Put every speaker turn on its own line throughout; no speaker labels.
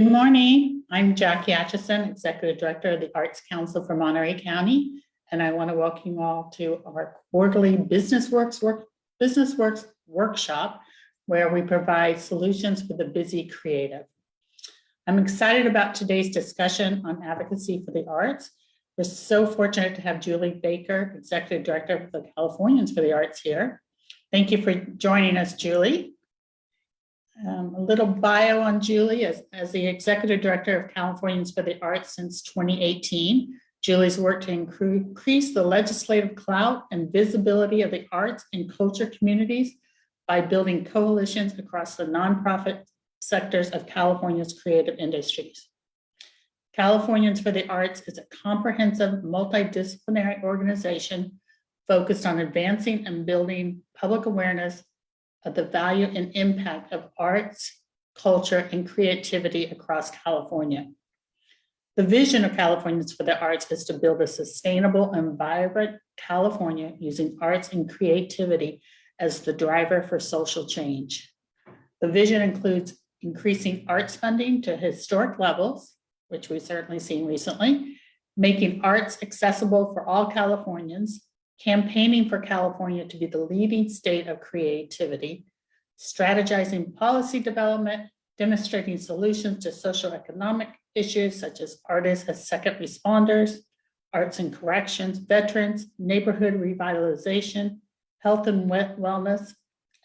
Good morning. I'm Jackie Atchison, Executive Director of the Arts Council for Monterey County, and I want to welcome you all to our quarterly BusinessWorks workshop, where we provide solutions for the busy creative. I'm excited about today's discussion on advocacy for the arts. We're so fortunate to have Julie Baker, Executive Director of the Californians for the Arts here. Thank you for joining us, Julie. A little bio on Julie. As the Executive Director of Californians for the Arts since 2018, Julie's worked to increase the legislative clout and visibility of the arts and culture communities by building coalitions across the nonprofit sectors of California's creative industries. Californians for the Arts is a comprehensive, multidisciplinary organization focused on advancing and building public awareness of the value and impact of arts, culture, and creativity across California. The vision of Californians for the Arts is to build a sustainable and vibrant California using arts and creativity as the driver for social change. The vision includes increasing arts funding to historic levels, which we've certainly seen recently, making arts accessible for all Californians, campaigning for California to be the leading state of creativity, strategizing policy development, demonstrating solutions to socioeconomic issues such as artists as second responders, arts and corrections, veterans, neighborhood revitalization, health and wellness,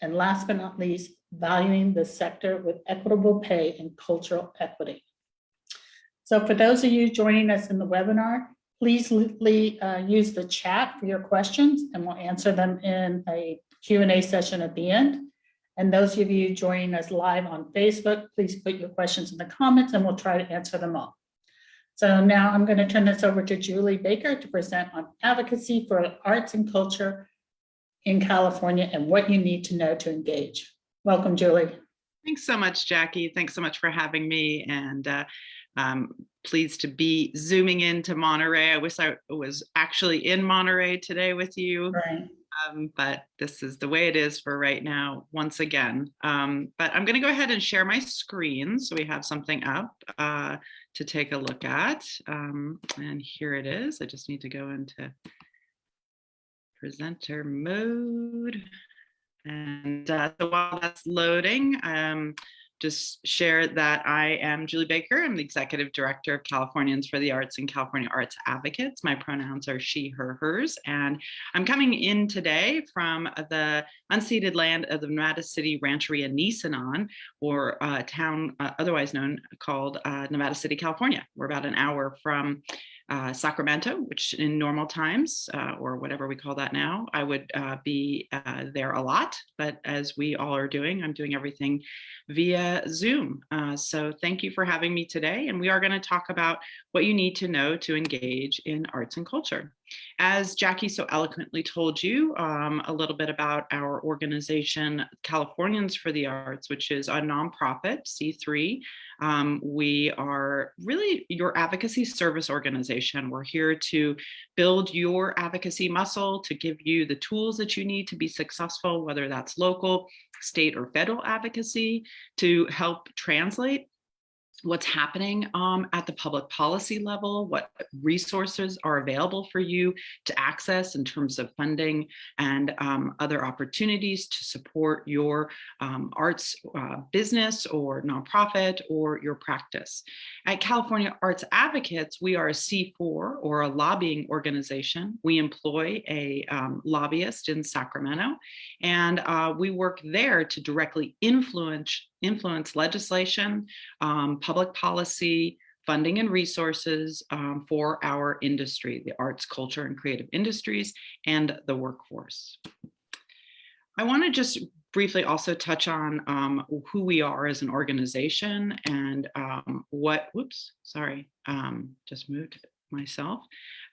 and last but not least, valuing the sector with equitable pay and cultural equity. So for those of you joining us in the webinar, please use the chat for your questions, and we'll answer them in a Q&A session at the end. And those of you joining us live on Facebook, please put your questions in the comments and we'll try to answer them all. So now I'm going to turn this over to Julie Baker to present on advocacy for arts and culture in California and what you need to know to engage. Welcome, Julie.
Thanks so much, Jackie. Thanks so much for having me, and pleased to be zooming into Monterey. I wish I was actually in Monterey today with you,
right.
But this is the way it is for right now, once again. But I'm going to go ahead and share my screen so we have something up to take a look at. And here it is. I just need to go into presenter mode. And so while that's loading, just share that I am Julie Baker. I'm the Executive Director of Californians for the Arts and California Arts Advocates. My pronouns are she, her, hers. And I'm coming in today from the unceded land of the Nevada City Rancheria Newsoms, or a town otherwise known called Nevada City, California. We're about an hour from Sacramento, which in normal times, or whatever we call that now, I would be there a lot. But as we all are doing, I'm doing everything via Zoom. So thank you for having me today. And we are going to talk about what you need to know to engage in arts and culture. As Jackie so eloquently told you a little bit about our organization, Californians for the Arts, which is a nonprofit, C3. We are really your advocacy service organization. We're here to build your advocacy muscle, to give you the tools that you need to be successful, whether that's local, state, or federal advocacy, to help translate what's happening at the public policy level, what resources are available for you to access in terms of funding and other opportunities to support your arts business or nonprofit or your practice. At California Arts Advocates, we are a C4 or a lobbying organization. We employ a lobbyist in Sacramento, and we work there to directly influence legislation, public policy, funding and resources for our industry, the arts, culture, and creative industries, and the workforce. I want to just briefly also touch on who we are as an organization and just moved myself,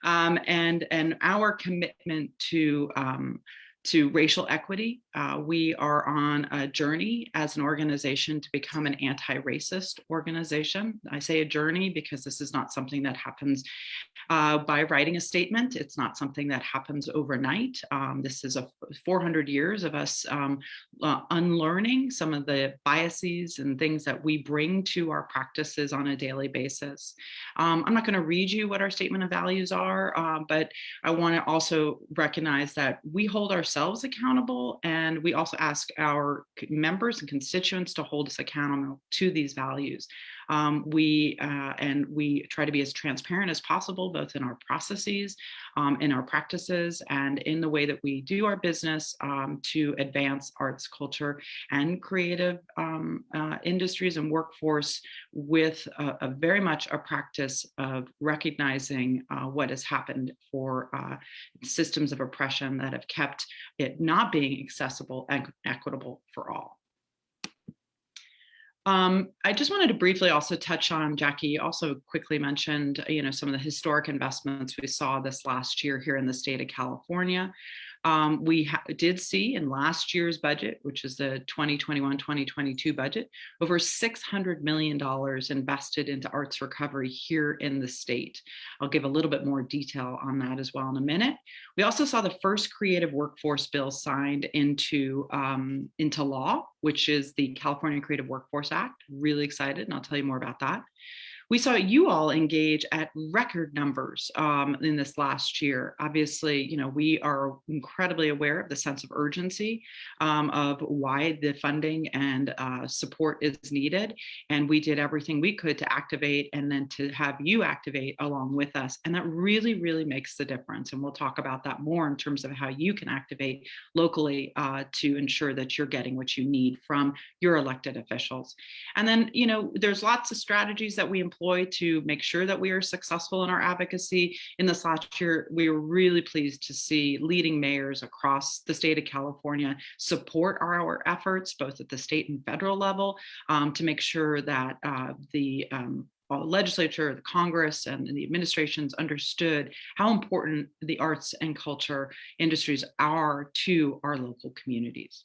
and our commitment to to racial equity. We are on a journey as an organization to become an anti-racist organization. I say a journey because this is not something that happens by writing a statement. It's not something that happens overnight. This is 400 years of us unlearning some of the biases and things that we bring to our practices on a daily basis. I'm not going to read you what our statement of values are, but I want to also recognize that we hold ourselves accountable, and we also ask our members and constituents to hold us accountable to these values. We try to be as transparent as possible, both in our processes, in our practices, and in the way that we do our business to advance arts, culture, and creative industries and workforce with a very much a practice of recognizing what has happened for systems of oppression that have kept it not being accessible and equitable for all. I just wanted to briefly also touch on, Jackie also quickly mentioned, some of the historic investments we saw this last year here in the state of California. We did see in last year's budget, which is the 2021-2022 budget, over $600 million invested into arts recovery here in the state. I'll give a little bit more detail on that as well in a minute. We also saw the first creative workforce bill signed into law, which is the California Creative Workforce Act. Really excited, and I'll tell you more about that. We saw you all engage at record numbers in this last year. Obviously, we are incredibly aware of the sense of urgency of why the funding and support is needed. And we did everything we could to activate and then to have you activate along with us. And that really, really makes the difference. And we'll talk about that more in terms of how you can activate locally to ensure that you're getting what you need from your elected officials. And then, there's lots of strategies that we employ to make sure that we are successful in our advocacy. In this last year, we were really pleased to see leading mayors across the state of California support our efforts, both at the state and federal level, to make sure that the legislature, the Congress, and the administrations understood how important the arts and culture industries are to our local communities.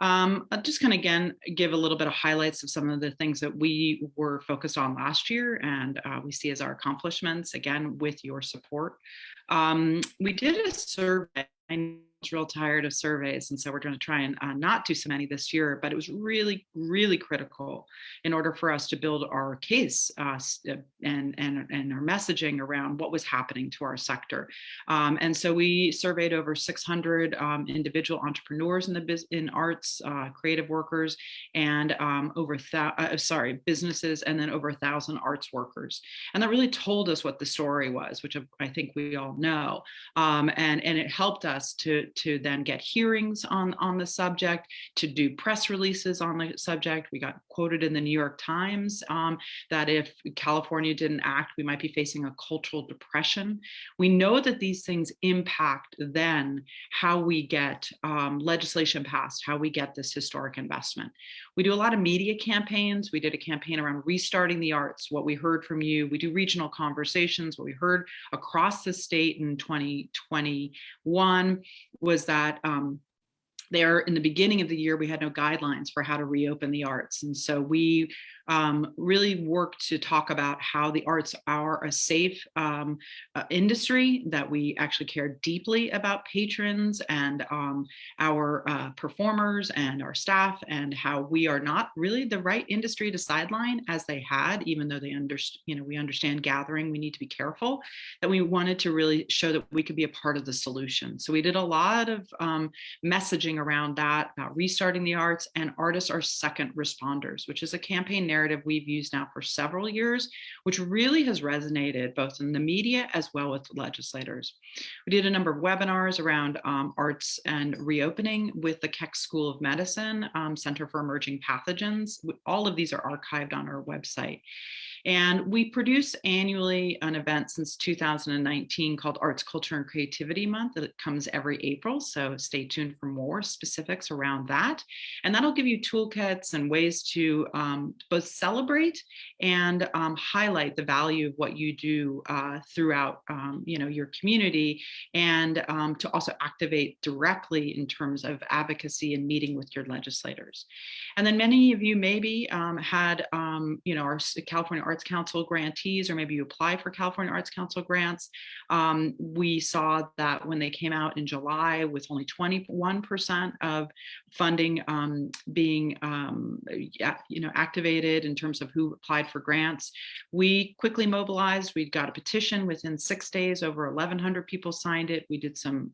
I'll just kind of, again, give a little bit of highlights of some of the things that we were focused on last year and we see as our accomplishments, again, with your support. We did a survey. I was real tired of surveys, and so we're going to try and not do so many this year, but it was really, really critical in order for us to build our case and our messaging around what was happening to our sector. And so we surveyed over 600 individual entrepreneurs in arts, creative workers, and businesses, and then over 1,000 arts workers. And that really told us what the story was, which I think we all know. And it helped us to then get hearings on the subject, to do press releases on the subject. We got quoted in the New York Times that if California didn't act, we might be facing a cultural depression. We know that these things impact then how we get legislation passed, how we get this historic investment. We do a lot of media campaigns. We did a campaign around restarting the arts, what we heard from you. We do regional conversations. What we heard across the state in 2021 was that there in the beginning of the year, we had no guidelines for how to reopen the arts. And so we really worked to talk about how the arts are a safe industry, that we actually care deeply about patrons and our performers and our staff, and how we are not really the right industry to sideline as they had, even though they we understand gathering, we need to be careful, that we wanted to really show that we could be a part of the solution. So we did a lot of messaging around that, about restarting the arts, and artists are second responders, which is a campaign narrative we've used now for several years, which really has resonated both in the media as well with legislators. We did a number of webinars around arts and reopening with the Keck School of Medicine, Center for Emerging Pathogens. All of these are archived on our website. And we produce annually an event since 2019 called Arts, Culture, and Creativity Month that comes every April. So stay tuned for more specifics around that. And that'll give you toolkits and ways to both celebrate and highlight the value of what you do throughout your community, and to also activate directly in terms of advocacy and meeting with your legislators. And then many of you maybe had our California Arts Council grantees, or maybe you applied for California Arts Council grants. We saw that when they came out in July with only 21% of funding being activated in terms of who applied for grants, we quickly mobilized. We got a petition within 6 days. Over 1,100 people signed it. We did some,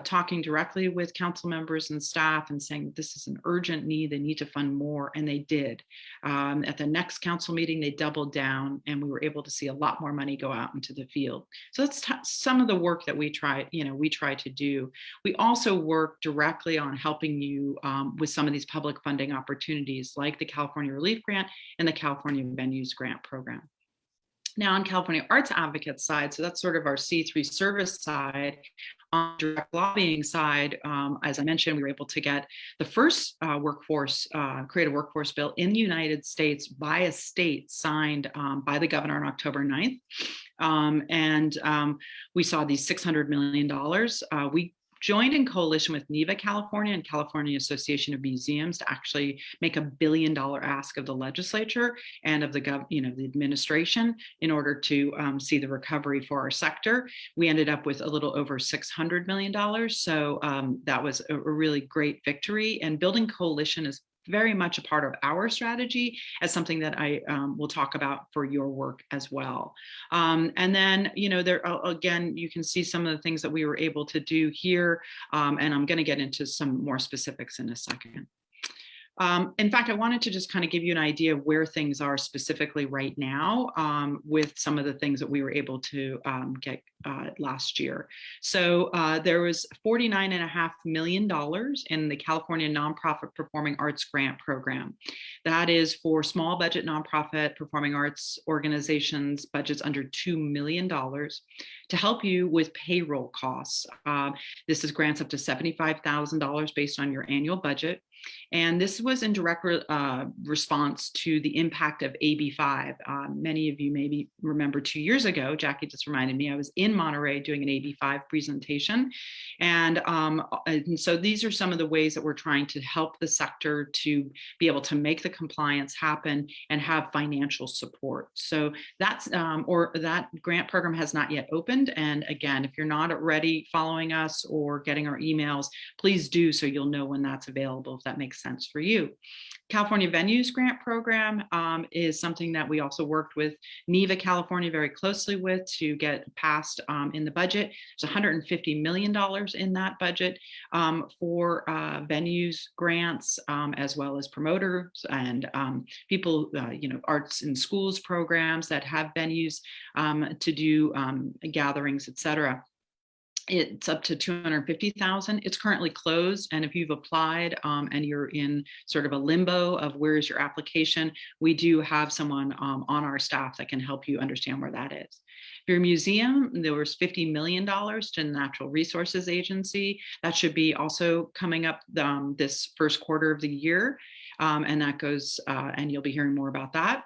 talking directly with council members and staff and saying this is an urgent need. They need to fund more, and they did. At the next council meeting, they doubled down, and we were able to see a lot more money go out into the field. So that's some of the work that we try to do. We also work directly on helping you with some of these public funding opportunities, like the California Relief Grant and the California Venues Grant Program. Now, on California Arts Advocates side, so that's sort of our C3 service side. On direct lobbying side, as I mentioned, we were able to get the first creative workforce bill in the United States by a state signed by the governor on October 9th. We saw these $600 million. We joined in coalition with NEVA California and California Association of Museums to actually make $1 billion ask of the legislature and of the the administration in order to see the recovery for our sector. We ended up with a little over $600 million. So that was a really great victory. And building coalition is very much a part of our strategy, as something that I will talk about for your work as well. And then, there again, you can see some of the things that we were able to do here, and I'm going to get into some more specifics in a second. In fact, I wanted to just kind of give you an idea of where things are specifically right now with some of the things that we were able to get last year. So there was $49.5 million in the California Nonprofit Performing Arts Grant Program. That is for small budget nonprofit performing arts organizations, budgets under $2 million, to help you with payroll costs. This is grants up to $75,000 based on your annual budget. And this was in direct response to the impact of AB5. Many of you maybe remember 2 years ago, Jackie just reminded me, I was in Monterey doing an AB5 presentation. And so these are some of the ways that we're trying to help the sector to be able to make the compliance happen and have financial support. So that's, that grant program has not yet opened. And again, if you're not already following us or getting our emails, please do, so you'll know when that's available, if that makes sense for you. California Venues Grant Program is something that we also worked with NEVA California very closely with to get passed in the budget. There's $150 million in that budget for venues grants, as well as promoters and people, arts in schools programs that have venues to do gatherings, etc. It's up to $250,000. It's currently closed. And if you've applied and you're in sort of a limbo of where's your application, we do have someone on our staff that can help you understand where that is. If you're a museum, there was $50 million to the Natural Resources Agency. That should be also coming up this first quarter of the year. And that goes, and you'll be hearing more about that.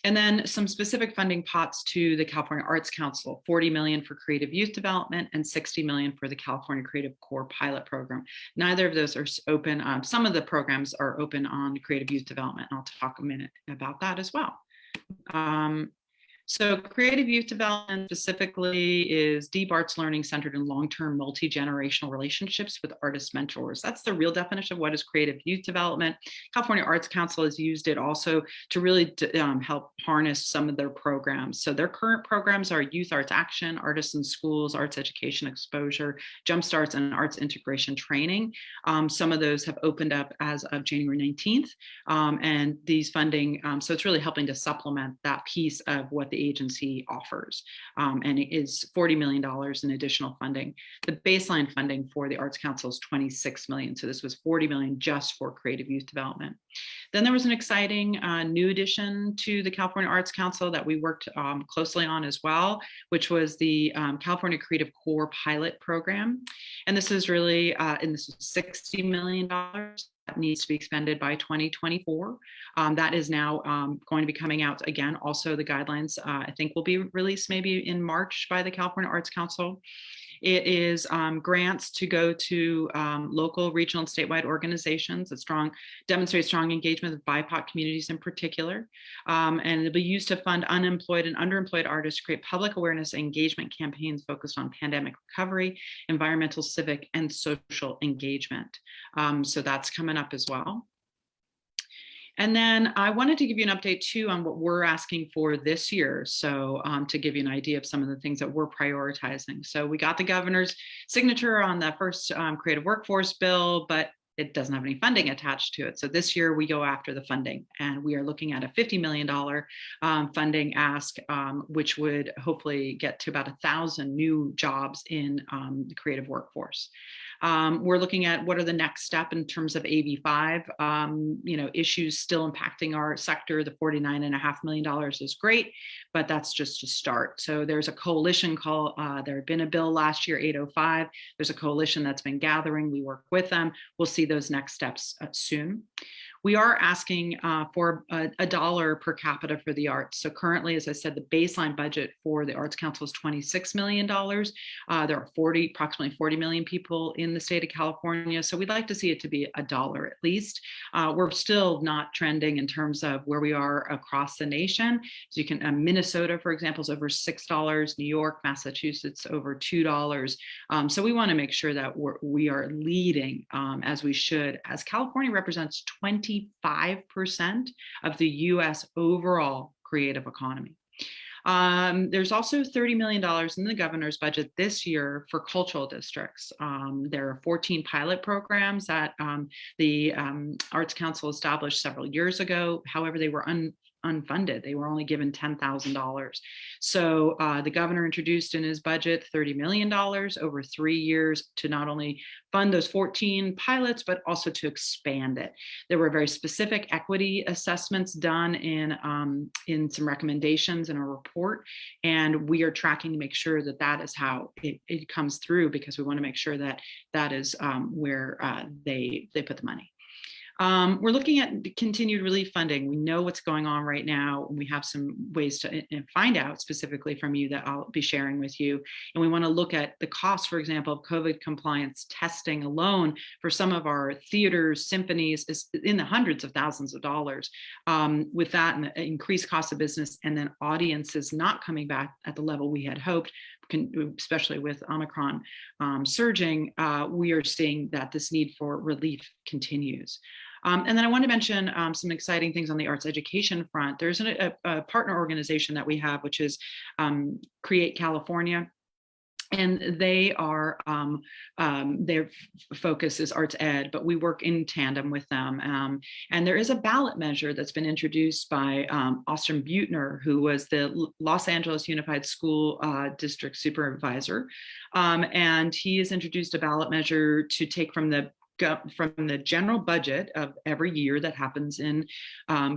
And then some specific funding pots to the California Arts Council, $40 million for creative youth development and $60 million for the California Creative Core pilot program. Neither of those are open. Some of the programs are open on creative youth development. And I'll talk a minute about that as well. So creative youth development specifically is deep arts learning centered in long-term multi-generational relationships with artist mentors. That's the real definition of what is creative youth development. California Arts Council has used it also to really help harness some of their programs. So their current programs are Youth Arts Action, Artists in Schools, Arts Education Exposure, Jumpstarts, and Arts Integration Training. Some of those have opened up as of January 19th. And these funding, so it's really helping to supplement that piece of what the agency offers, and it is $40 million in additional funding. The baseline funding for the Arts Council is $26 million, so this was $40 million just for creative youth development. Then there was an exciting new addition to the California Arts Council that we worked closely on as well, which was the California Creative Core pilot program. And this is really, and this is $60 million that needs to be expended by 2024. That is now going to be coming out again. Also, the guidelines, I think, will be released maybe in March by the California Arts Council. It is grants to go to local, regional, and statewide organizations that demonstrate strong engagement with BIPOC communities in particular. And it'll be used to fund unemployed and underemployed artists to create public awareness and engagement campaigns focused on pandemic recovery, environmental, civic, and social engagement. So that's coming up as well. And then I wanted to give you an update too on what we're asking for this year. So to give you an idea of some of the things that we're prioritizing. So we got the governor's signature on the first creative workforce bill, but it doesn't have any funding attached to it. So this year we go after the funding, and we are looking at a $50 million funding ask, which would hopefully get to about 1,000 new jobs in the creative workforce. We're looking at what are the next step in terms of AB5, issues still impacting our sector. The $49.5 million is great, but that's just a start. So there's a coalition call. There had been a bill last year, 805. There's a coalition that's been gathering. We work with them. We'll see those next steps soon. We are asking for a dollar per capita for the arts. So currently, as I said, the baseline budget for the Arts Council is $26 million. There are approximately 40 million people in the state of California. So we'd like to see it to be a dollar at least. We're still not trending in terms of where we are across the nation. So you can, Minnesota, for example, is over $6. New York, Massachusetts, over $2. So we want to make sure that we are leading as we should, as California represents 25% of the US overall creative economy. There's also $30 million in the governor's budget this year for cultural districts. There are 14 pilot programs that the Arts Council established several years ago. However, they were unfunded. They were only given $10,000. So the governor introduced in his budget $30 million over 3 years to not only fund those 14 pilots, but also to expand it. There were very specific equity assessments done in some recommendations in a report, and we are tracking to make sure that that is how it comes through, because we want to make sure that that is where they put the money. We're looking at continued relief funding. We know what's going on right now. We have some ways to find out specifically from you that I'll be sharing with you. And we want to look at the cost, for example, of COVID compliance testing alone for some of our theaters, symphonies is in the hundreds of thousands of dollars. With that and the increased cost of business, and then audiences not coming back at the level we had hoped, especially with Omicron surging, we are seeing that this need for relief continues. And then I want to mention some exciting things on the arts education front. There's a partner organization that we have, which is Create California. And they are, their focus is arts ed, but we work in tandem with them. And there is a ballot measure that's been introduced by Austin Butner, who was the Los Angeles Unified School District Supervisor. And he has introduced a ballot measure to take from the general budget of every year that happens in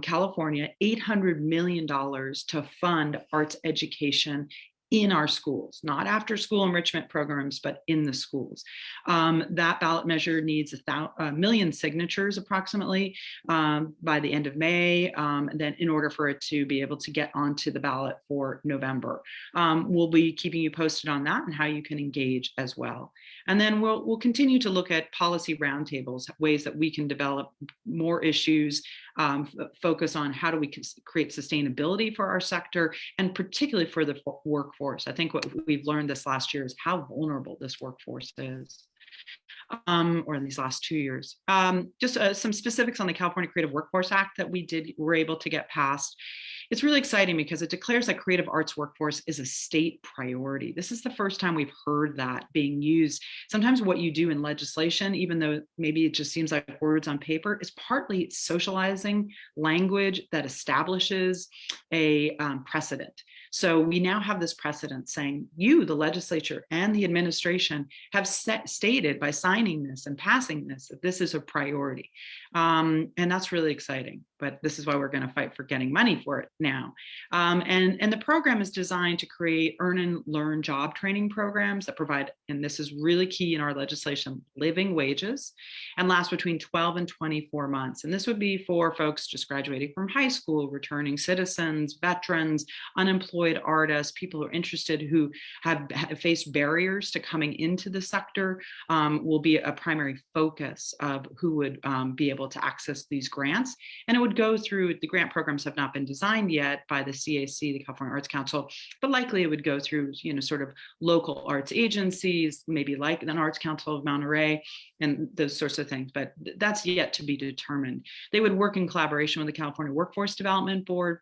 California, $800 million to fund arts education in our schools, not after school enrichment programs, but in the schools. That ballot measure needs a million signatures approximately by the end of May, then in order for it to be able to get onto the ballot for November. We'll be keeping you posted on that and how you can engage as well. And then we'll continue to look at policy roundtables, ways that we can develop more issues, focus on how do we create sustainability for our sector, and particularly for the workforce. I think what we've learned this last year is how vulnerable this workforce is, or in these last 2 years. Just some specifics on the California Creative Workforce Act that we were able to get passed. It's really exciting because it declares that creative arts workforce is a state priority. This is the first time we've heard that being used. Sometimes what you do in legislation, even though maybe it just seems like words on paper, is partly socializing language that establishes a precedent. So we now have this precedent saying you, the legislature and the administration, have stated by signing this and passing this that this is a priority. And that's really exciting. But this is why we're going to fight for getting money for it now. And the program is designed to create earn and learn job training programs that provide, and this is really key in our legislation, living wages, and last between 12 and 24 months. And this would be for folks just graduating from high school, returning citizens, veterans, unemployed artists, people who are interested who have faced barriers to coming into the sector, will be a primary focus of who would be able to access these grants. And it would go through, the grant programs have not been designed yet by the CAC, the California Arts Council, but likely it would go through, sort of local arts agencies, maybe like an Arts Council of Monterey and those sorts of things, but that's yet to be determined. They would work in collaboration with the California Workforce Development Board.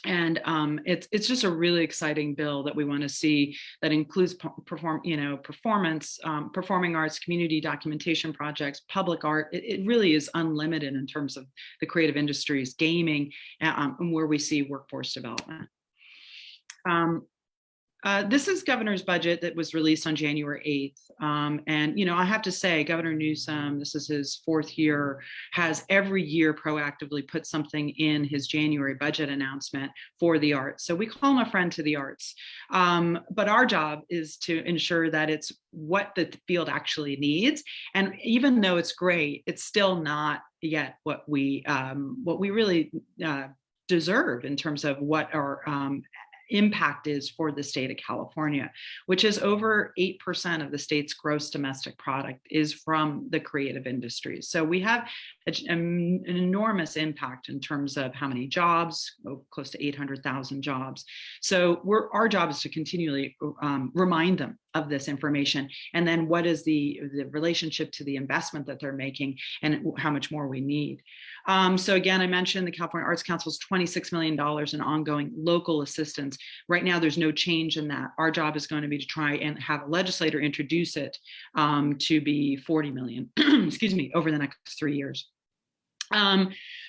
And it's just a really exciting bill that we want to see that includes performance, performing arts, community documentation projects, public art. It really is unlimited in terms of the creative industries, gaming, and where we see workforce development. This is governor's budget that was released on January 8th. And, I have to say, Governor Newsom, this is his 4th year, has every year proactively put something in his January budget announcement for the arts. So we call him a friend to the arts. But our job is to ensure that it's what the field actually needs. And even though it's great, it's still not yet what we really deserve in terms of what our impact is for the state of California, which is over 8% of the state's gross domestic product is from the creative industries. So we have an enormous impact in terms of how many jobs, close to 800,000 jobs. So our job is to continually remind them of this information, and then what is the relationship to the investment that they're making and how much more we need. So again, I mentioned the California Arts Council's $26 million in ongoing local assistance. Right now, there's no change in that. Our job is going to be to try and have a legislator introduce it to be 40 million, excuse me, over the next 3 years.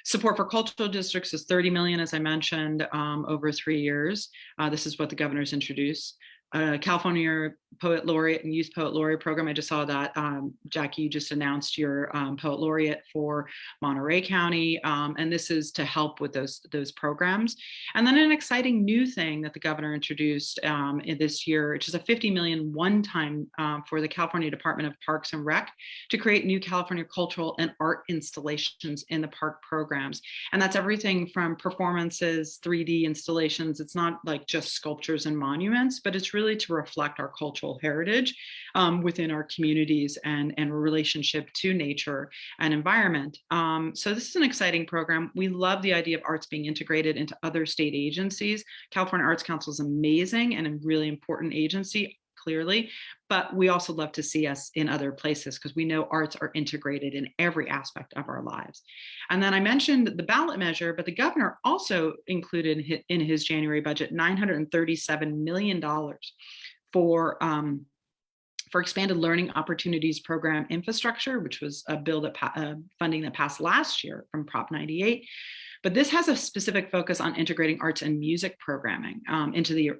Support for cultural districts is 30 million, as I mentioned, over 3 years. This is what the governor's introduced. California Poet Laureate and Youth Poet Laureate program. I just saw that, Jackie, you just announced your Poet Laureate for Monterey County, and this is to help with those programs. And then an exciting new thing that the governor introduced in this year, which is a $50 million one-time for the California Department of Parks and Rec to create new California cultural and art installations in the park programs. And that's everything from performances, 3D installations. It's not like just sculptures and monuments, but it's really to reflect our cultural heritage within our communities and a relationship to nature and environment. So this is an exciting program. We love the idea of arts being integrated into other state agencies. California Arts Council is amazing and a really important agency, clearly, but we also love to see us in other places because we know arts are integrated in every aspect of our lives. And then I mentioned the ballot measure, but the governor also included in his January budget $937 million for expanded learning opportunities program infrastructure, which was a bill that funding that passed last year from Prop 98. But this has a specific focus on integrating arts and music programming into the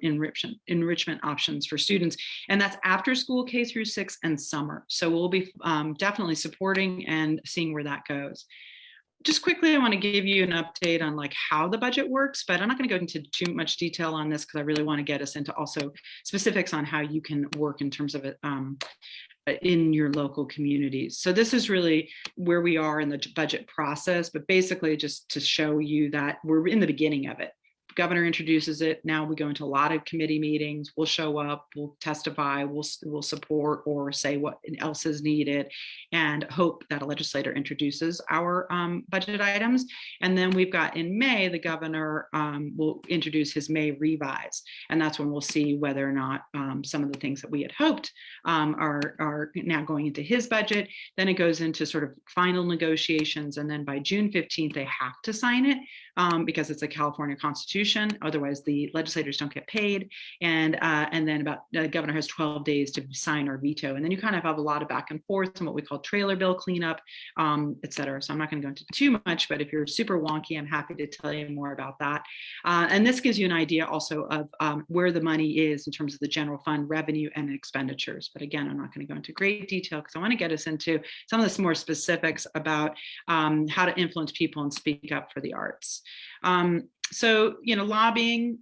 enrichment options for students. And that's after school K through 6 and summer. So we'll be definitely supporting and seeing where that goes. Just quickly, I want to give you an update on how the budget works, but I'm not going to go into too much detail on this because I really want to get us into also specifics on how you can work in terms of it in your local communities. So this is really where we are in the budget process, but basically just to show you that we're in the beginning of it. Governor introduces it. Now we go into a lot of committee meetings. We'll show up, we'll testify, we'll support or say what else is needed and hope that a legislator introduces our budget items. And then we've got in May, the governor will introduce his May revise. And that's when we'll see whether or not some of the things that we had hoped are now going into his budget. Then it goes into sort of final negotiations. And then by June 15th, they have to sign it. because it's a California constitution. Otherwise, the legislators don't get paid. And then the governor has 12 days to sign or veto. And then you kind of have a lot of back and forth and what we call trailer bill cleanup, et cetera. So I'm not going to go into too much, but if you're super wonky, I'm happy to tell you more about that. And this gives you an idea also of where the money is in terms of the general fund revenue and expenditures. But again, I'm not going to go into great detail because I want to get us into some of the more specifics about how to influence people and speak up for the arts. So, lobbying,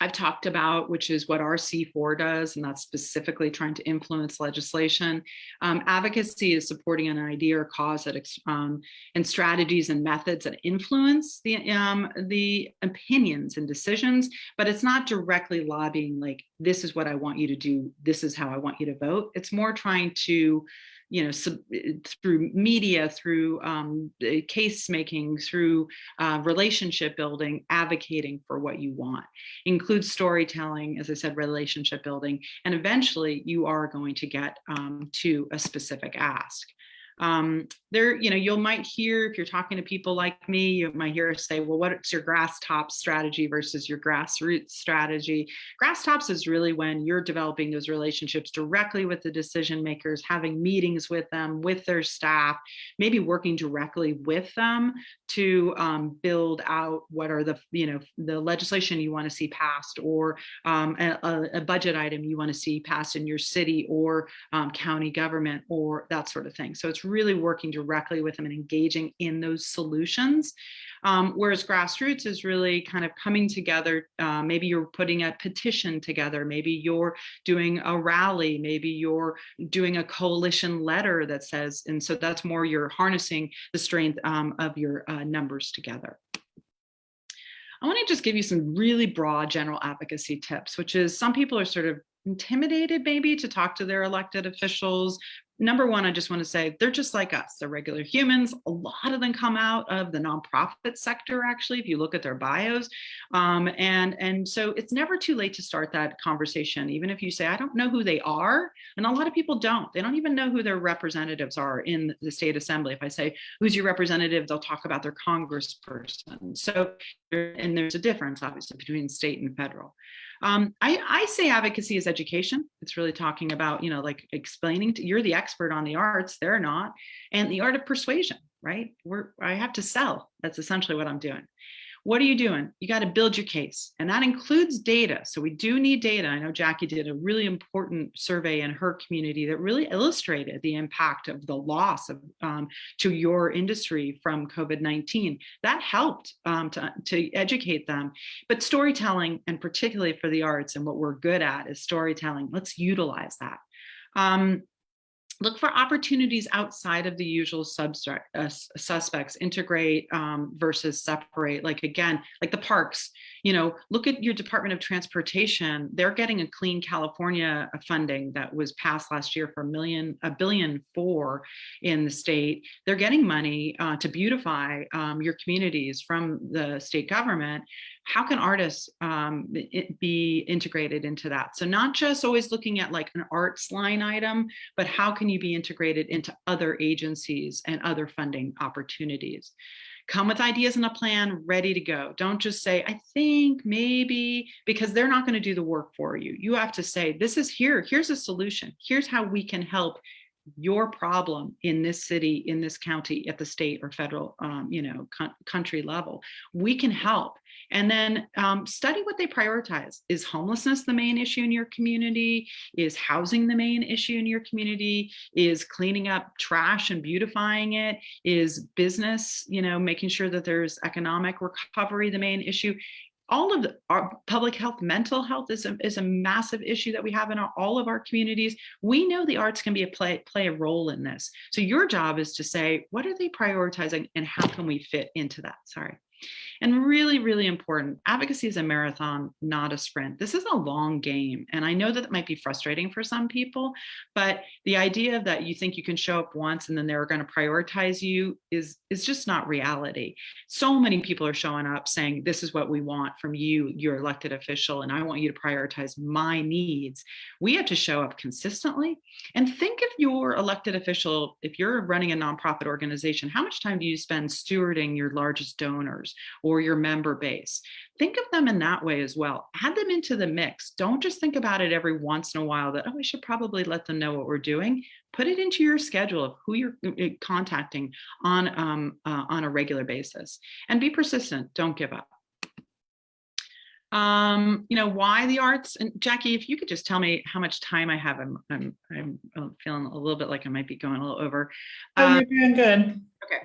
I've talked about, which is what our C4 does, and that's specifically trying to influence legislation. Advocacy is supporting an idea or cause that and strategies and methods that influence the opinions and decisions, but it's not directly lobbying like, this is what I want you to do, this is how I want you to vote. It's more trying to through media, through case making, through relationship building, advocating for what you want. Includes storytelling, as I said, relationship building, and eventually you are going to get to a specific ask. You might hear, if you're talking to people like me, you might hear us say, well, what's your Grasstop strategy versus your grassroots strategy? Grasstops is really when you're developing those relationships directly with the decision makers, having meetings with them, with their staff, maybe working directly with them to build out what are the legislation you want to see passed, or a budget item you want to see passed in your city or county government, or that sort of thing. So it's really working directly with them and engaging in those solutions. Whereas grassroots is really kind of coming together. Maybe you're putting a petition together. Maybe you're doing a rally. Maybe you're doing a coalition letter that says, and so that's more you're harnessing the strength of your numbers together. I want to just give you some really broad general advocacy tips, which is some people are sort of intimidated maybe to talk to their elected officials. Number one, I just want to say they're just like us. They're regular humans. A lot of them come out of the nonprofit sector, actually, if you look at their bios. And so it's never too late to start that conversation, even if you say, I don't know who they are. And a lot of people don't. They don't even know who their representatives are in the state assembly. If I say, who's your representative? They'll talk about their congressperson. So, and there's a difference, obviously, between state and federal. I say advocacy is education. It's really talking about, like explaining to, you're the expert on the arts, they're not, and the art of persuasion, right? I have to sell. That's essentially what I'm doing. What are you doing? You got to build your case, and that includes data. So we do need data. I know Jackie did a really important survey in her community that really illustrated the impact of the loss of to your industry from COVID-19. That helped to educate them. But storytelling, and particularly for the arts, and what we're good at is storytelling. Let's utilize that. Look for opportunities outside of the usual suspects, integrate versus separate. Like, again, like the parks, look at your Department of Transportation. They're getting a Clean California funding that was passed last year for $1.4 billion in the state. They're getting money to beautify your communities from the state government. How can artists be integrated into that? So not just always looking at like an arts line item, but how can you be integrated into other agencies and other funding opportunities? Come with ideas and a plan ready to go. Don't just say, I think, maybe, because they're not going to do the work for you. You have to say, here's a solution. Here's how we can help your problem in this city, in this county, at the state or federal, country level. We can help. And then study what they prioritize. Is homelessness the main issue in your community? Is housing the main issue in your community? Is cleaning up trash and beautifying it? Is business, making sure that there's economic recovery the main issue? All of our public health, mental health is a massive issue that we have in all of our communities. We know the arts can play a role in this. So your job is to say, what are they prioritizing and how can we fit into that? And really, really important, advocacy is a marathon, not a sprint. This is a long game. And I know that it might be frustrating for some people, but the idea that you think you can show up once and then they're going to prioritize you is just not reality. So many people are showing up saying, this is what we want from you, your elected official, and I want you to prioritize my needs. We have to show up consistently. And think of your elected official, if you're running a nonprofit organization, how much time do you spend stewarding your largest donors or or your member base. Think of them in that way as well. Add them into the mix. Don't just think about it every once in a while that, oh, we should probably let them know what we're doing. Put it into your schedule of who you're contacting on a regular basis, and be persistent. Don't give up. Why the arts? And Jackie, if you could just tell me how much time I have. I'm feeling a little bit like I might be going a little over.
Oh, you're doing good.
Okay.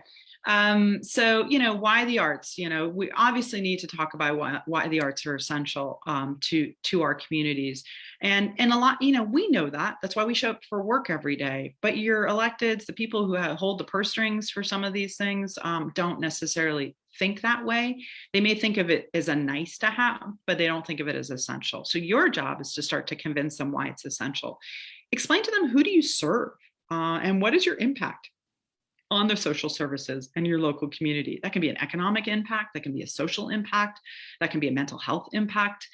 So, why the arts? We obviously need to talk about why the arts are essential to our communities. And a lot, we know that. That's why we show up for work every day. But your electeds, the people who hold the purse strings for some of these things, don't necessarily think that way. They may think of it as a nice to have, but they don't think of it as essential. So your job is to start to convince them why it's essential. Explain to them, who do you serve and what is your impact on the social services and your local community. That can be an economic impact, that can be a social impact, that can be a mental health impact.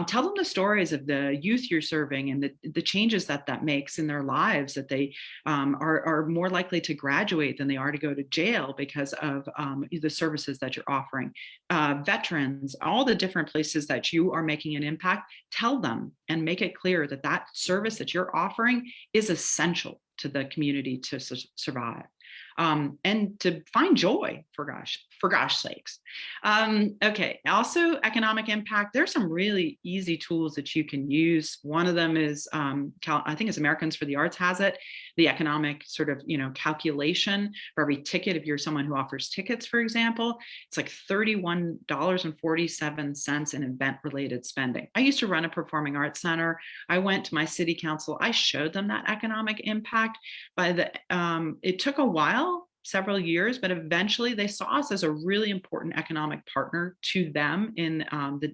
Tell them the stories of the youth you're serving and the changes that makes in their lives, that they are more likely to graduate than they are to go to jail because of the services that you're offering. Veterans, all the different places that you are making an impact, tell them and make it clear that that service that you're offering is essential to the community to survive. And to find joy, for gosh sakes. Okay, also economic impact. There's some really easy tools that you can use. One of them is, I think it's Americans for the Arts has it, the economic sort of, calculation for every ticket. If you're someone who offers tickets, for example, it's like $31.47 in event-related spending. I used to run a performing arts center. I went to my city council. I showed them that economic impact. It took a while, several years, but eventually they saw us as a really important economic partner to them in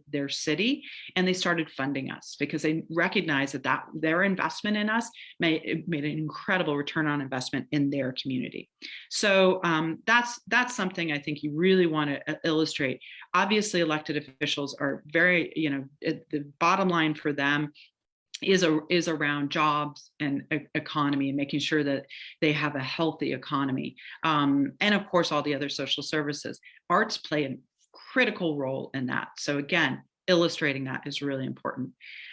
their city, and they started funding us because they recognized that their investment in us made an incredible return on investment in their community. So that's something I think you really want to illustrate. Obviously, elected officials are very, the bottom line for them is around jobs and economy and making sure that they have a healthy economy. And of course, all the other social services. Arts play a critical role in that. So again, illustrating that is really important.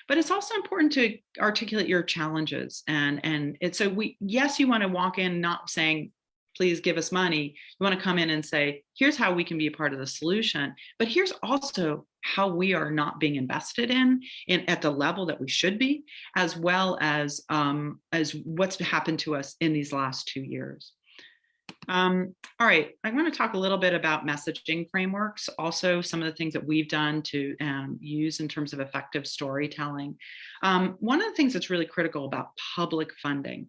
But it's also important to articulate your challenges. Yes, you want to walk in not saying, please give us money. You want to come in and say, here's how we can be a part of the solution, but here's also how we are not being invested in at the level that we should be, as well as what's happened to us in these last 2 years. All right, I want to talk a little bit about messaging frameworks, also some of the things that we've done to use in terms of effective storytelling. One of the things that's really critical about public funding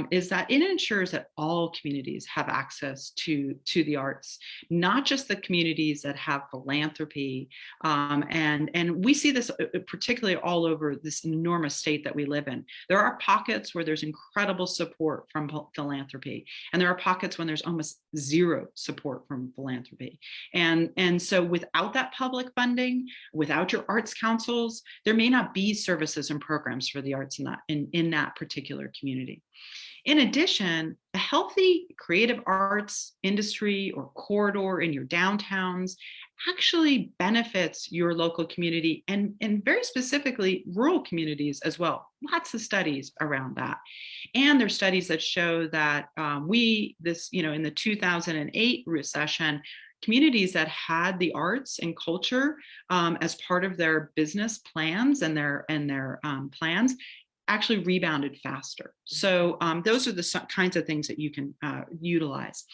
is that it ensures that all communities have access to the arts, not just the communities that have philanthropy. And we see this particularly all over this enormous state that we live in. There are pockets where there's incredible support from philanthropy, and there are pockets when there's almost zero support from philanthropy. And so without that public funding, without your arts councils, there may not be services and programs for the arts in that particular community. In addition, a healthy creative arts industry or corridor in your downtowns actually benefits your local community and very specifically rural communities as well. Lots of studies around that. And there's studies that show that in the 2008 recession, communities that had the arts and culture as part of their business plans and their plans actually rebounded faster. So those are the kinds of things that you can utilize.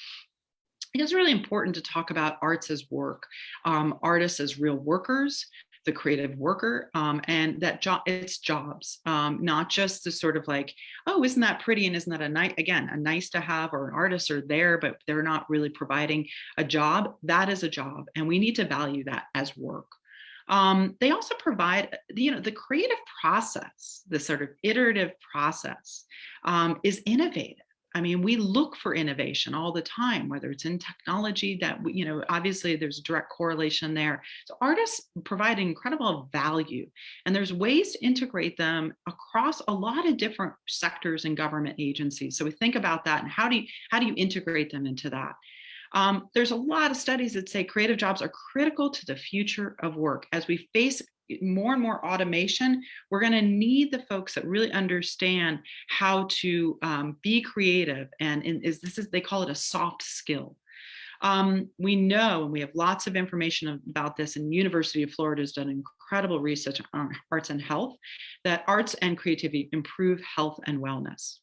It's really important to talk about arts as work, artists as real workers, the creative worker, and that it's jobs, not just the sort of like, oh, isn't that pretty and isn't that a nice to have, or an artist are there, but they're not really providing a job. That is a job, and we need to value that as work. They also provide, the creative process, the sort of iterative process is innovative. I mean, we look for innovation all the time, whether it's in technology that, obviously there's a direct correlation there. So artists provide incredible value, and there's ways to integrate them across a lot of different sectors and government agencies. So we think about that and how do you integrate them into that? There's a lot of studies that say creative jobs are critical to the future of work. As we face more and more automation, we're going to need the folks that really understand how to be creative. And they call it a soft skill. We know, and we have lots of information about this, and University of Florida has done incredible research on arts and health, that arts and creativity improve health and wellness.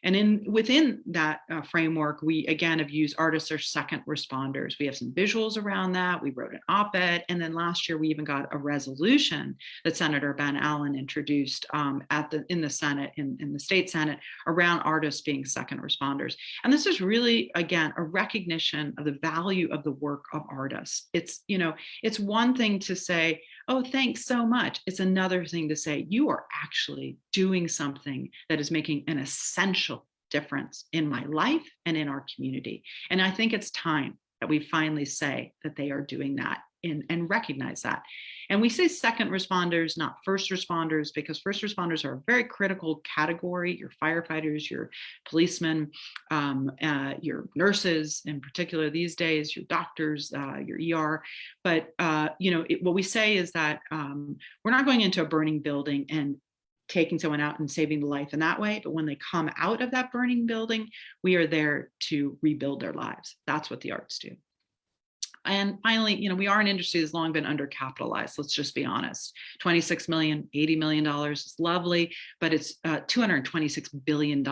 And within that framework, we again have used artists as second responders. We have some visuals around that. We wrote an op-ed, and then last year we even got a resolution that Senator Ben Allen introduced in the Senate, in the state Senate, around artists being second responders. And this is really, again, a recognition of the value of the work of artists. It's one thing to say, oh, thanks so much. It's another thing to say, you are actually doing something that is making an essential difference in my life and in our community. And I think it's time that we finally say that they are doing that and recognize that. And we say second responders, not first responders, because first responders are a very critical category. Your firefighters, your policemen, your nurses in particular these days, your doctors, your ER. But what we say is that we're not going into a burning building and taking someone out and saving the life in that way. But when they come out of that burning building, we are there to rebuild their lives. That's what the arts do. And finally, we are an industry that's long been undercapitalized. Let's just be honest. 26 million, $80 million is lovely, but it's a $226 billion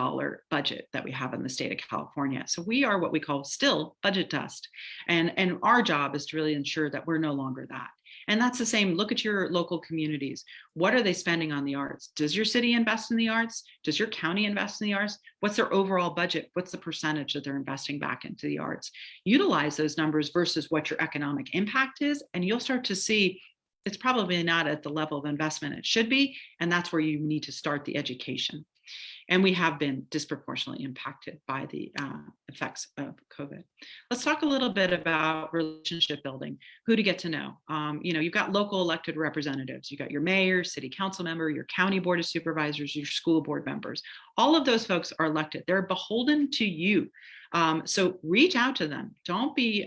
budget that we have in the state of California. So we are what we call still budget dust. And our job is to really ensure that we're no longer that. And that's the same. Look at your local communities. What are they spending on the arts? Does your city invest in the arts? Does your county invest in the arts? What's their overall budget? What's the percentage that they're investing back into the arts? Utilize those numbers versus what your economic impact is, and you'll start to see it's probably not at the level of investment it should be. And that's where you need to start the education. And we have been disproportionately impacted by the effects of COVID. Let's talk a little bit about relationship building, who to get to know. You've got local elected representatives. You've got your mayor, city council member, your county board of supervisors, your school board members. All of those folks are elected. They're beholden to you. So reach out to them. Don't be,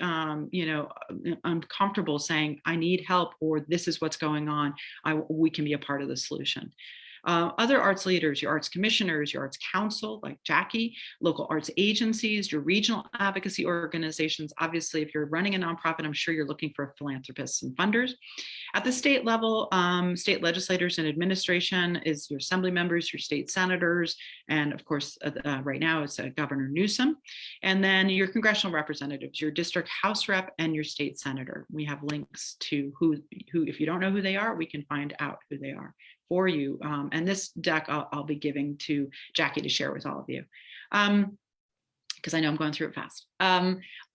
uncomfortable saying, I need help, or this is what's going on. We can be a part of the solution. Other arts leaders, your arts commissioners, your arts council, like Jackie, local arts agencies, your regional advocacy organizations. Obviously, if you're running a nonprofit, I'm sure you're looking for philanthropists and funders. At the state level, state legislators and administration is your assembly members, your state senators, and of course, right now it's Governor Newsom. And then your congressional representatives, your district house rep, and your state senator. We have links to who, if you don't know who they are, we can find out who they are for you. And this deck I'll be giving to Jackie to share with all of you, because I know I'm going through it fast.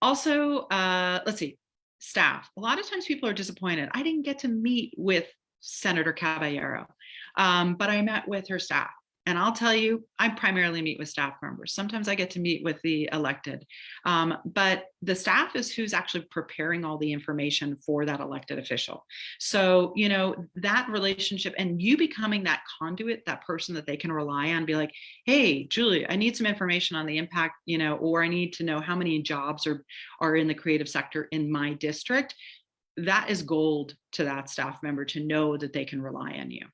Let's see, staff. A lot of times people are disappointed. I didn't get to meet with Senator Caballero, but I met with her staff. And I'll tell you, I primarily meet with staff members. Sometimes I get to meet with the elected, but the staff is who's actually preparing all the information for that elected official. So, that relationship and you becoming that conduit, that person that they can rely on, be like, hey, Julie, I need some information on the impact, or I need to know how many jobs are in the creative sector in my district. That is gold to that staff member to know that they can rely on you.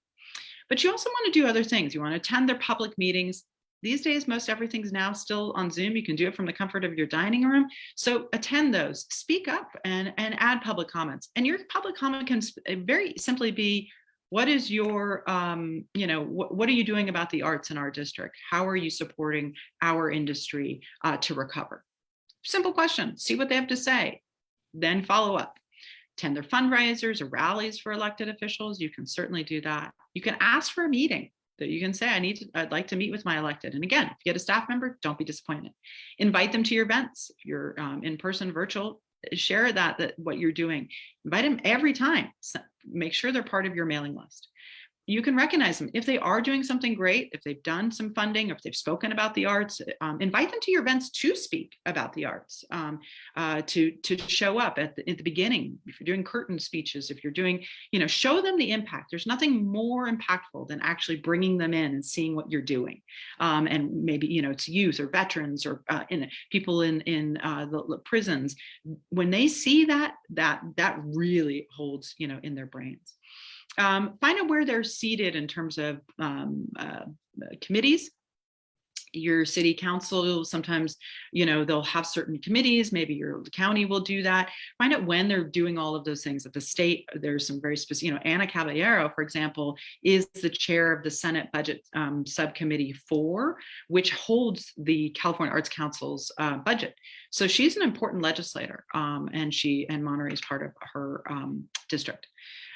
But you also want to do other things. You want to attend their public meetings. These days, most everything's now still on Zoom. You can do it from the comfort of your dining room. So attend those, speak up and add public comments. And your public comment can very simply be, what is your, what are you doing about the arts in our district? How are you supporting our industry to recover? Simple question, see what they have to say, then follow up. Attend their fundraisers or rallies for elected officials. You can certainly do that. You can ask for a meeting that you can say, I'd like to meet with my elected. And again, if you get a staff member, don't be disappointed. Invite them to your events. If you're in person, virtual, share that what you're doing. Invite them every time. So make sure they're part of your mailing list. you can recognize them. If they are doing something great, if they've done some funding, or if they've spoken about the arts, invite them to your events to speak about the arts, to show up at the beginning. If you're doing curtain speeches, if you're doing, show them the impact. There's nothing more impactful than actually bringing them in and seeing what you're doing. And maybe, it's youth or veterans or people in the prisons. When they see that really holds, in their brains. Find out where they're seated in terms of committees. Your city council, sometimes, they'll have certain committees. Maybe your county will do that. Find out when they're doing all of those things. At the state, there's some very specific, Ana Caballero, for example, is the chair of the Senate Budget Subcommittee 4, which holds the California Arts Council's budget. So she's an important legislator, and Monterey is part of her district.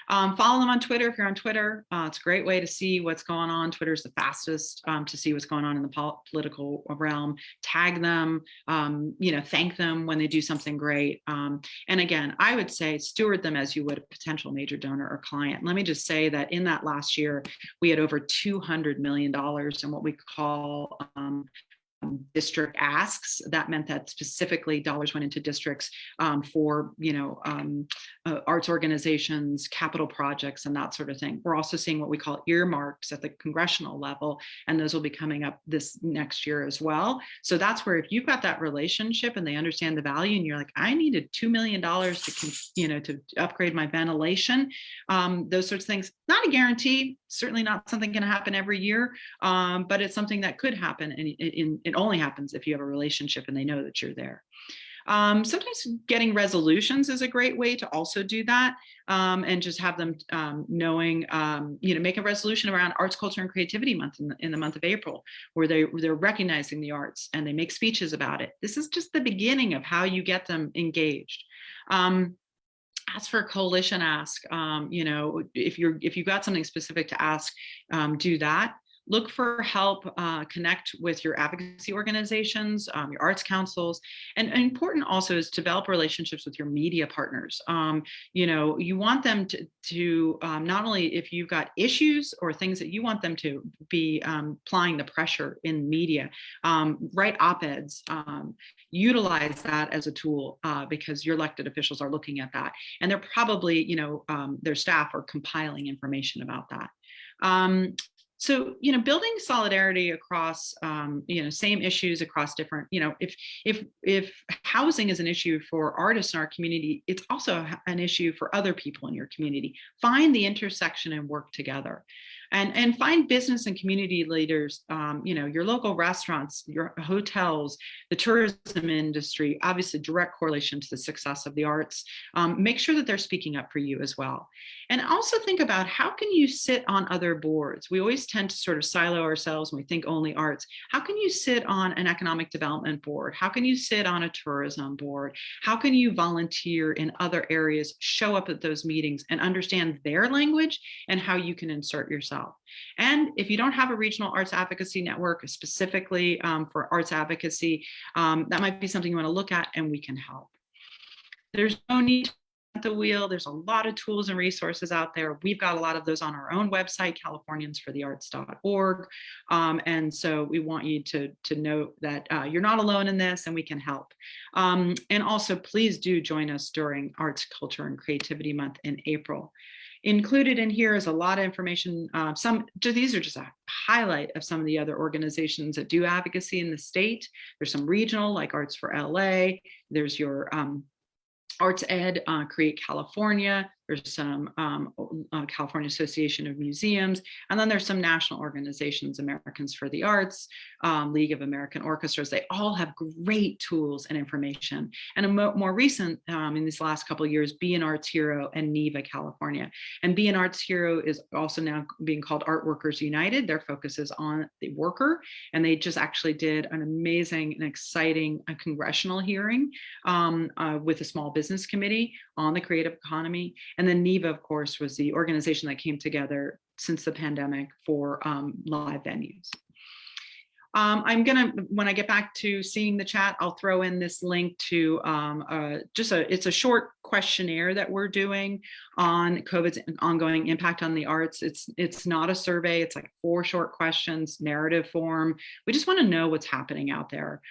Follow them on Twitter if you're on Twitter. It's a great way to see what's going on. Twitter's the fastest to see what's going on in the political realm. Tag them, thank them when they do something great. And again, I would say steward them as you would a potential major donor or client. Let me just say that in that last year, we had over $200 million in what we call district asks. That meant that specifically dollars went into districts for arts organizations, capital projects, and that sort of thing. We're also seeing what we call earmarks at the congressional level, and those will be coming up this next year as well. So that's where, if you've got that relationship and they understand the value, and you're like, I needed $2 million to upgrade my ventilation, those sorts of things. Not a guarantee, certainly not something going to happen every year, but it's something that could happen, and it only happens if you have a relationship and they know that you're there. Sometimes getting resolutions is a great way to also do that, and just have them knowing, make a resolution around Arts, Culture, and Creativity Month in the month of April, where they're recognizing the arts and they make speeches about it. This is just the beginning of how you get them engaged. Ask for a coalition ask. If you've got something specific to ask, do that. Look for help, connect with your advocacy organizations, your arts councils, and important also is to develop relationships with your media partners. You want them to not only, if you've got issues or things that you want them to be applying the pressure in media, write op-eds, utilize that as a tool, because your elected officials are looking at that, and they're probably, their staff are compiling information about that. So, building solidarity across, same issues across different, if housing is an issue for artists in our community, it's also an issue for other people in your community. Find the intersection and work together. And find business and community leaders, your local restaurants, your hotels, the tourism industry, obviously direct correlation to the success of the arts. Make sure that they're speaking up for you as well. And also think about, how can you sit on other boards? We always tend to sort of silo ourselves when we think only arts. How can you sit on an economic development board? How can you sit on a tourism board? How can you volunteer in other areas, show up at those meetings and understand their language and how you can insert yourself? And if you don't have a regional arts advocacy network specifically for arts advocacy, that might be something you want to look at, and we can help. There's no need to reinvent the wheel. There's a lot of tools and resources out there. We've got a lot of those on our own website, californiansforthearts.org. And so we want you to know that you're not alone in this, and we can help. And also, please do join us during Arts, Culture, and Creativity Month in April. Included in here is a lot of information. These are just a highlight of some of the other organizations that do advocacy in the state. There's some regional, like Arts for LA. There's your Arts Ed, Create California. There's some California Association of Museums. And then there's some national organizations, Americans for the Arts, League of American Orchestras. They all have great tools and information. And a more recent, in these last couple of years, Be an Arts Hero and NEVA California. And Be an Arts Hero is also now being called Art Workers United. Their focus is on the worker. And they just actually did an amazing and exciting congressional hearing with a small business committee on the creative economy. And then NEVA, of course, was the organization that came together since the pandemic for live venues. I'm gonna, when I get back to seeing the chat, I'll throw in this link to it's a short questionnaire that we're doing on COVID's ongoing impact on the arts. It's not a survey. It's like 4 short questions, narrative form. We just want to know what's happening out there.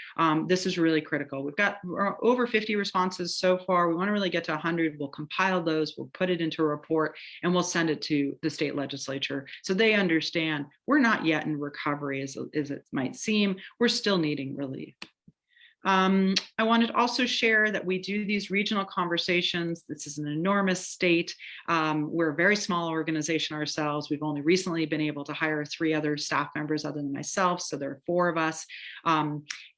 This is really critical. We've got over 50 responses so far. We want to really get to 100. We'll compile those, we'll put it into a report, and we'll send it to the state legislature so they understand we're not yet in recovery as it might seem. We're still needing relief. I wanted to also share that we do these regional conversations. This is an enormous state. We're a very small organization ourselves. We've only recently been able to hire 3 other staff members other than myself, so there are 4 of us.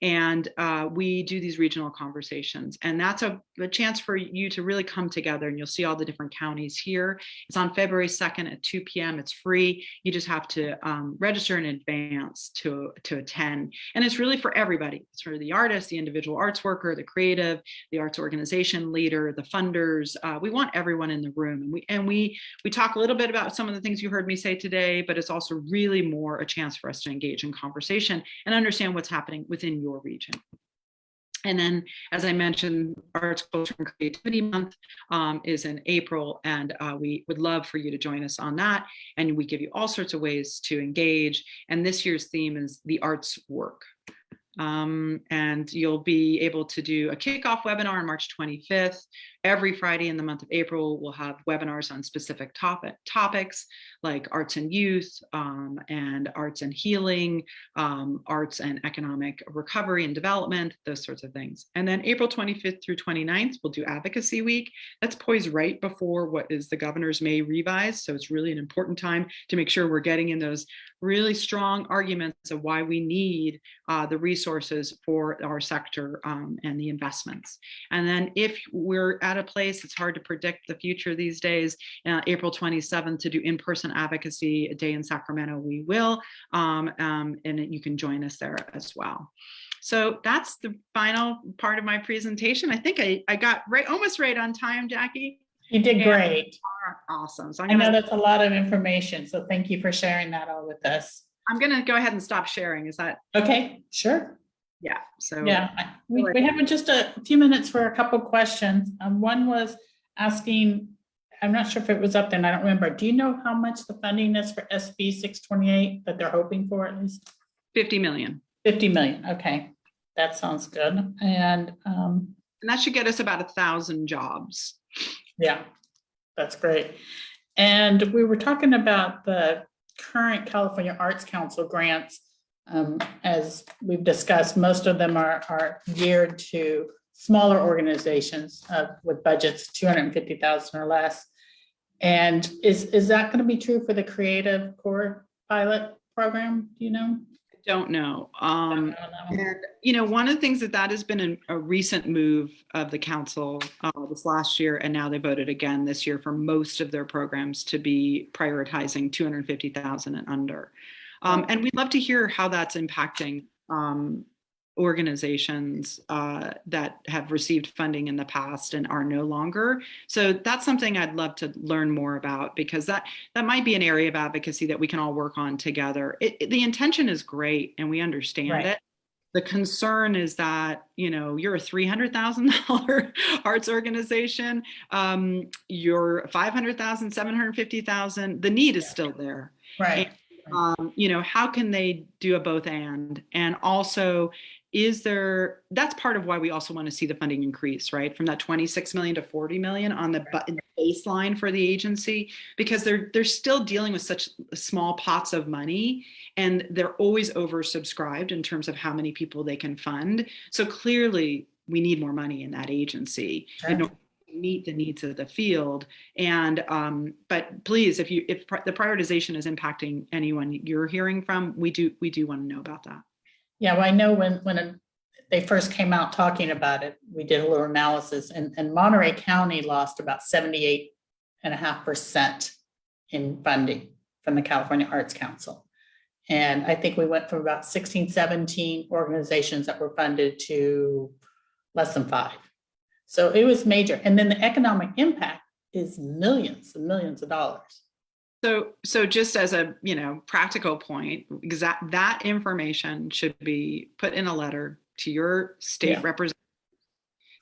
And we do these regional conversations, and that's a chance for you to really come together, and you'll see all the different counties here. It's on February 2nd at 2 p.m. It's free. You just have to register in advance to attend. And it's really for everybody. It's for the artist, the individual arts worker, the creative, the arts organization leader, the funders. We want everyone in the room. And we talk a little bit about some of the things you heard me say today, but it's also really more a chance for us to engage in conversation and understand what's happening within your region. And then, as I mentioned, Arts, Culture, and Creativity Month is in April, and we would love for you to join us on that. And we give you all sorts of ways to engage. And this year's theme is the arts work. And you'll be able to do a kickoff webinar on March 25th. Every Friday in the month of April, we'll have webinars on specific topics like arts and youth, and arts and healing, arts and economic recovery and development, those sorts of things. And then April 25th through 29th, we'll do Advocacy Week. That's poised right before what is the governor's May revise. So it's really an important time to make sure we're getting in those really strong arguments of why we need the resources for our sector and the investments. And then if we're at a place, it's hard to predict the future these days, April 27th to do in-person advocacy, a day in Sacramento, we will, and you can join us there as well. So that's the final part of my presentation. I think I got almost right on time, Jackie.
You did great.
Awesome. So
I know that's a lot of information, so thank you for sharing that all with us.
I'm going to go ahead and stop sharing. Is that
okay? Sure.
Yeah. So
yeah, we have just a few minutes for a couple questions. One was asking, I'm not sure if it was up there, and I don't remember. Do you know how much the funding is for SB 628 that they're hoping for at least?
50 million.
50 million. Okay, that sounds good. And
that should get us about 1,000 jobs.
Yeah, that's great. And we were talking about the current California Arts Council grants. As we've discussed, most of them are geared to smaller organizations with budgets 250,000 or less. And is that going to be true for the Creative Core Pilot Program? Do you know?
Don't know. And, one of the things that has been a recent move of the council this last year, and now they voted again this year for most of their programs to be prioritizing 250,000 and under. And we'd love to hear how that's impacting organizations that have received funding in the past and are no longer. So that's something I'd love to learn more about, because that might be an area of advocacy that we can all work on together. The intention is great, and we understand it. The concern is that, you're a $300,000 arts organization, you're $500,000, $750,000, the need is still there.
Right.
And, how can they do a both and also, that's part of why we also want to see the funding increase, right? From that 26 million to 40 million on the baseline for the agency, because they're still dealing with such small pots of money, and they're always oversubscribed in terms of how many people they can fund. So clearly we need more money in that agency in order to meet the needs of the field. And but please, if the prioritization is impacting anyone you're hearing from, we do want to know about that.
Yeah, well, I know when they first came out talking about it, we did a little analysis, and Monterey County lost about 78.5% in funding from the California Arts Council. And I think we went from about 16, 17 organizations that were funded to less than 5. So it was major. And then the economic impact is millions and millions of dollars.
So just as a practical point, that information should be put in a letter to your state representative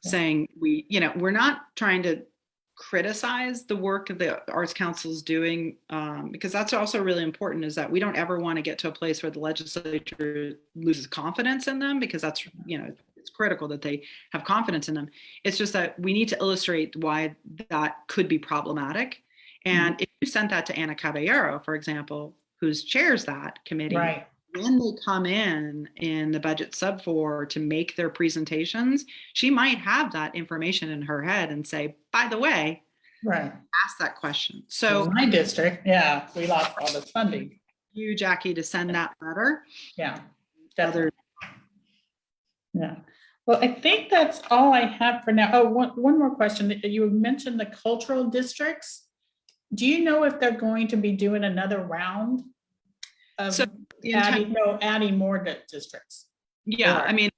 saying we're not trying to criticize the work that the Arts Council is doing, because that's also really important, is that we don't ever want to get to a place where the legislature loses confidence in them, because that's, it's critical that they have confidence in them. It's just that we need to illustrate why that could be problematic. And if you sent that to Anna Caballero, for example, who chairs that committee,
Right.
when they come in the budget sub 4 to make their presentations, she might have that information in her head and say, by the way,
Right.
ask that question. So
in my district, yeah, we lost all this funding.
You, Jackie, to send that letter.
Yeah, definitely. Yeah. Well, I think that's all I have for now. Oh, one more question. You mentioned the cultural districts. Do you know if they're going to be doing another round of adding more districts?
Yeah, I mean,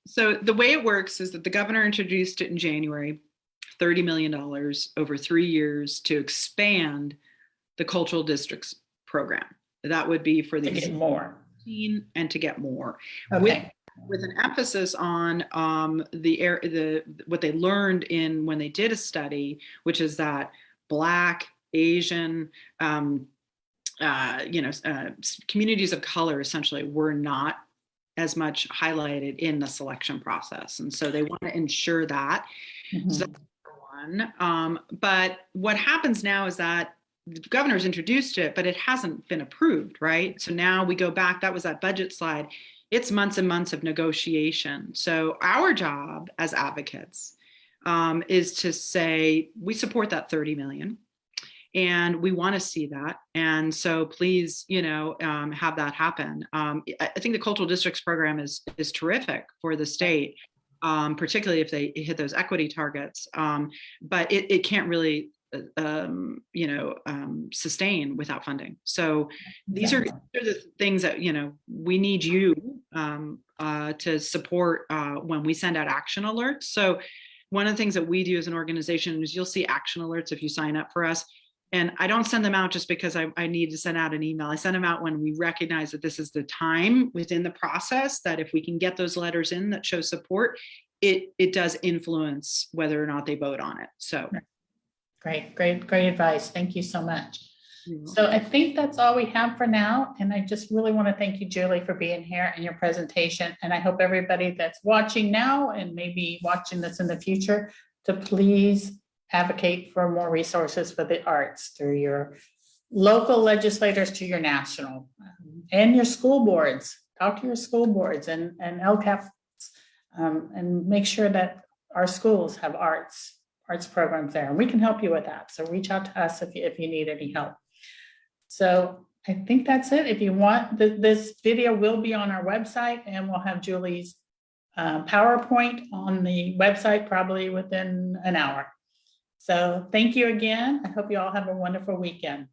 so the way it works is that the governor introduced it in January, $30 million over 3 years to expand the cultural districts program. That would be for the
to get more
and to get more.
Okay.
With an emphasis on what they learned when they did a study, which is that Black, Asian, communities of color essentially were not as much highlighted in the selection process, and so they want to ensure that. So that's one. But what happens now is that the governor's introduced it, but it hasn't been approved, right? So now we go back. That was that budget slide. It's months and months of negotiation. So our job as advocates is to say we support that 30 million. And we want to see that. And so please, have that happen. I think the cultural districts program is terrific for the state, particularly if they hit those equity targets. But it can't really, sustain without funding. So these are the things that, we need you to support when we send out action alerts. So one of the things that we do as an organization is you'll see action alerts if you sign up for us. And I don't send them out just because I need to send out an email. I send them out when we recognize that this is the time within the process that if we can get those letters in that show support, it does influence whether or not they vote on it. So
great advice. Thank you so much. So I think that's all we have for now. And I just really want to thank you, Julie, for being here and your presentation. And I hope everybody that's watching now and maybe watching this in the future to please advocate for more resources for the arts through your local legislators to your national and your school boards. Talk to your school boards and LCAP and make sure that our schools have arts programs there, and we can help you with that. So reach out to us if you need any help. So I think that's it. If you want, this video will be on our website, and we'll have Julie's PowerPoint on the website probably within an hour. So thank you again. I hope you all have a wonderful weekend.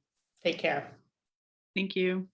Take care.
Thank you.